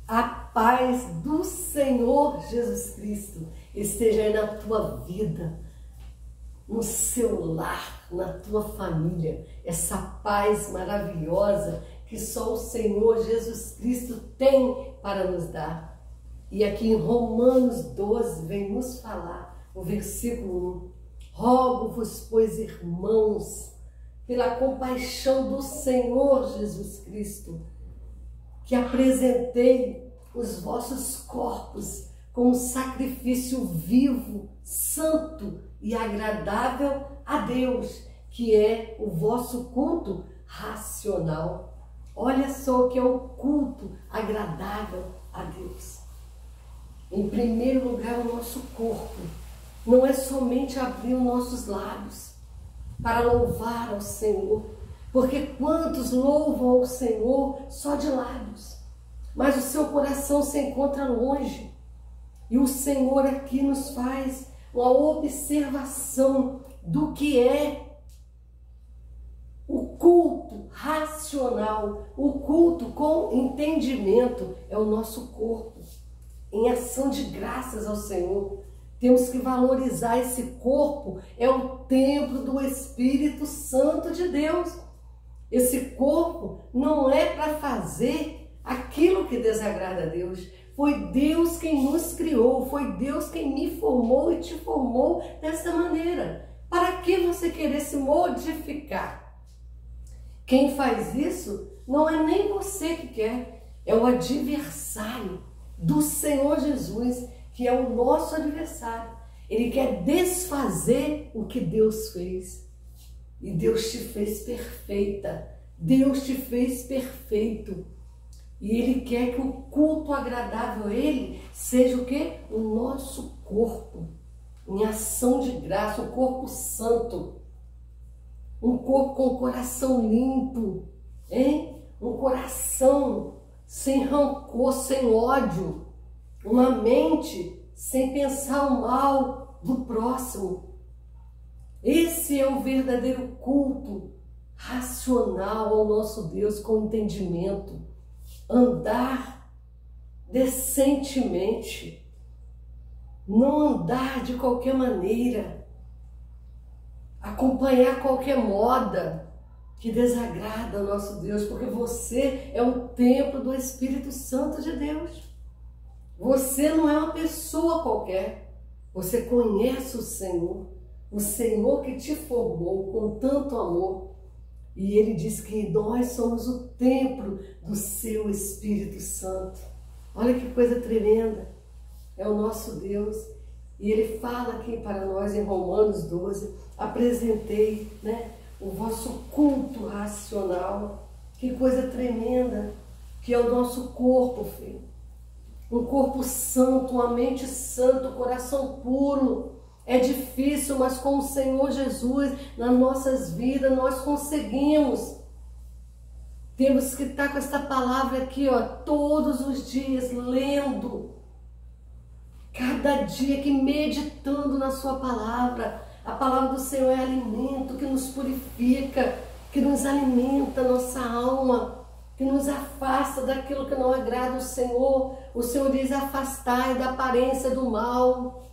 A paz do Senhor Jesus Cristo esteja aí na tua vida, no seu lar, na tua família. Essa paz maravilhosa que só o Senhor Jesus Cristo tem para nos dar. E aqui em Romanos 12 vem nos falar, o versículo 1. Rogo-vos, pois, irmãos, pela compaixão do Senhor Jesus Cristo, que apresentei os vossos corpos como sacrifício vivo, santo e agradável a Deus, que é o vosso culto racional. Olha só o que é o culto agradável a Deus. Em primeiro lugar, o nosso corpo. Não é somente abrir os nossos lábios para louvar ao Senhor, porque quantos louvam ao Senhor só de lábios, mas o seu coração se encontra longe. E o Senhor aqui nos faz uma observação do que é o culto racional, o culto com entendimento. É o nosso corpo, em ação de graças ao Senhor. Temos que valorizar esse corpo, é o templo do Espírito Santo de Deus. Esse corpo não é para fazer aquilo que desagrada a Deus. Foi Deus quem nos criou, foi Deus quem me formou e te formou dessa maneira. Para que você querer se modificar? Quem faz isso não é nem você que quer, é o adversário do Senhor Jesus, que é o nosso adversário. Ele quer desfazer o que Deus fez. E Deus te fez perfeita. Deus te fez perfeito. E Ele quer que o culto agradável a Ele seja o quê? O nosso corpo, em ação de graça, um corpo santo. Um corpo com o coração limpo, hein? Um coração sem rancor, sem ódio. Uma mente sem pensar o mal do próximo. Esse é o verdadeiro culto racional ao nosso Deus, com entendimento. Andar decentemente. Não andar de qualquer maneira. Acompanhar qualquer moda que desagrada ao nosso Deus, porque você é um templo do Espírito Santo de Deus. Você não é uma pessoa qualquer. Você conhece o Senhor que te formou com tanto amor. E Ele diz que nós somos o templo do seu Espírito Santo. Olha que coisa tremenda. É o nosso Deus. E Ele fala aqui para nós em Romanos 12, apresentei, o vosso culto racional. Que coisa tremenda que é o nosso corpo, filho. Um corpo santo, uma mente santa, um coração puro. É difícil, mas com o Senhor Jesus nas nossas vidas nós conseguimos. Temos que estar com esta palavra aqui, todos os dias, lendo. Cada dia que meditando na sua palavra. A palavra do Senhor é alimento que nos purifica, que nos alimenta a nossa alma, que nos afasta daquilo que não agrada ao Senhor. O Senhor diz: afastai da aparência do mal.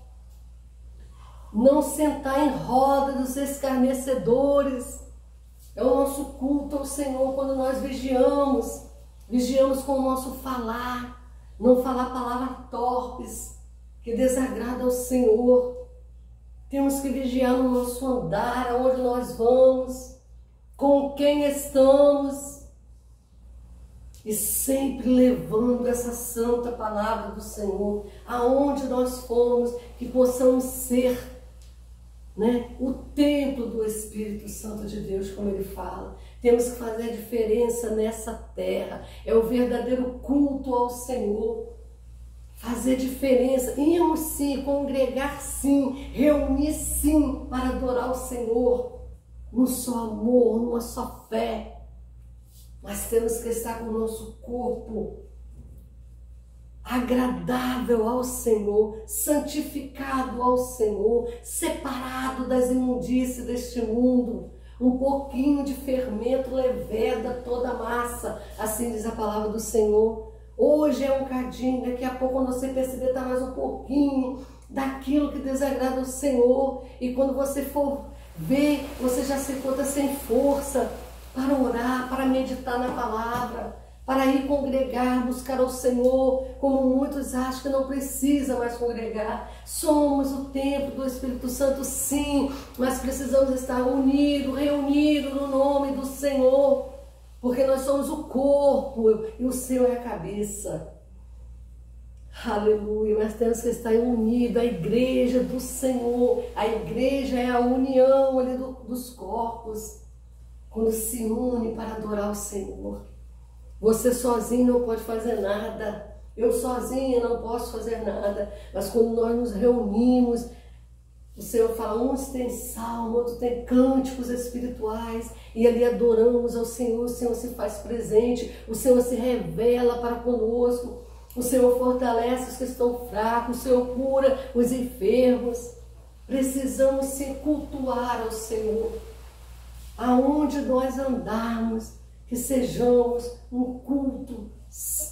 Não sentar em roda dos escarnecedores. É o nosso culto ao Senhor quando nós vigiamos. Vigiamos com o nosso falar. Não falar palavras torpes que desagradam ao Senhor. Temos que vigiar no nosso andar, aonde nós vamos, com quem estamos. E sempre levando essa santa palavra do Senhor, aonde nós formos, que possamos ser o templo do Espírito Santo de Deus, como Ele fala. Temos que fazer a diferença nessa terra. É o verdadeiro culto ao Senhor. Fazer diferença. Irmos sim, congregar sim, reunir sim, para adorar o Senhor. Num só amor, numa só fé. Mas temos que estar com o nosso corpo agradável ao Senhor, santificado ao Senhor, separado das imundícias deste mundo. Um pouquinho de fermento leveda toda a massa, assim diz a palavra do Senhor. Hoje é um cadinho, daqui a pouco quando você perceber está mais um pouquinho daquilo que desagrada o Senhor. E quando você for ver, você já se encontra sem força para orar, para meditar na palavra, para ir congregar, buscar ao Senhor, como muitos acham que não precisa mais congregar. Somos o templo do Espírito Santo, sim, mas precisamos estar unidos, reunidos no nome do Senhor, porque nós somos o corpo e o Senhor é a cabeça. Aleluia, mas temos que estar unidos, a igreja do Senhor. A igreja é a união ali dos corpos, quando se une para adorar o Senhor. Você sozinho não pode fazer nada, eu sozinha não posso fazer nada, mas quando nós nos reunimos, o Senhor fala, uns tem salmo, outros tem cânticos espirituais, e ali adoramos ao Senhor, o Senhor se faz presente, o Senhor se revela para conosco, o Senhor fortalece os que estão fracos, o Senhor cura os enfermos. Precisamos se cultuar ao Senhor. Aonde nós andarmos, que sejamos um culto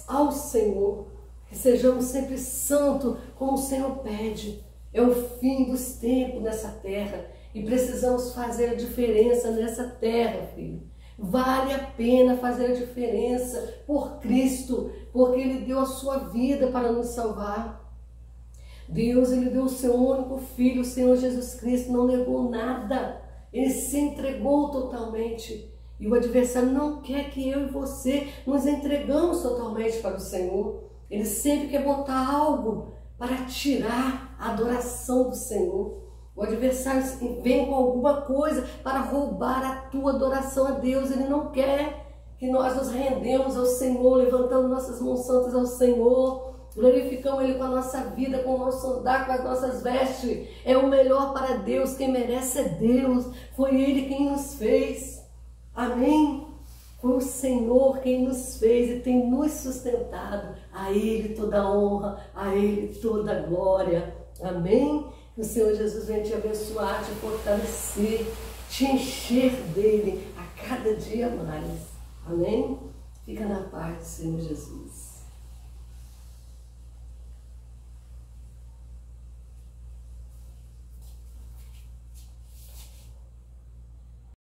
ao Senhor, que sejamos sempre santos, como o Senhor pede. É o fim dos tempos nessa terra e precisamos fazer a diferença nessa terra, filho. Vale a pena fazer a diferença por Cristo, porque Ele deu a sua vida para nos salvar. Deus, Ele deu o seu único Filho, o Senhor Jesus Cristo, não negou nada. Ele se entregou totalmente. E o adversário não quer que eu e você nos entregamos totalmente para o Senhor. Ele sempre quer botar algo para tirar a adoração do Senhor. O adversário vem com alguma coisa para roubar a tua adoração a Deus. Ele não quer que nós nos rendemos ao Senhor, levantando nossas mãos santas ao Senhor, glorificamos Ele com a nossa vida, com o nosso andar, com as nossas vestes. É o melhor para Deus, quem merece é Deus. Foi Ele quem nos fez. Amém? Foi o Senhor quem nos fez e tem nos sustentado. A Ele toda a honra, a Ele toda a glória. Amém? Que o Senhor Jesus venha te abençoar, te fortalecer, te encher dele a cada dia mais. Amém? Fica na paz do Senhor Jesus.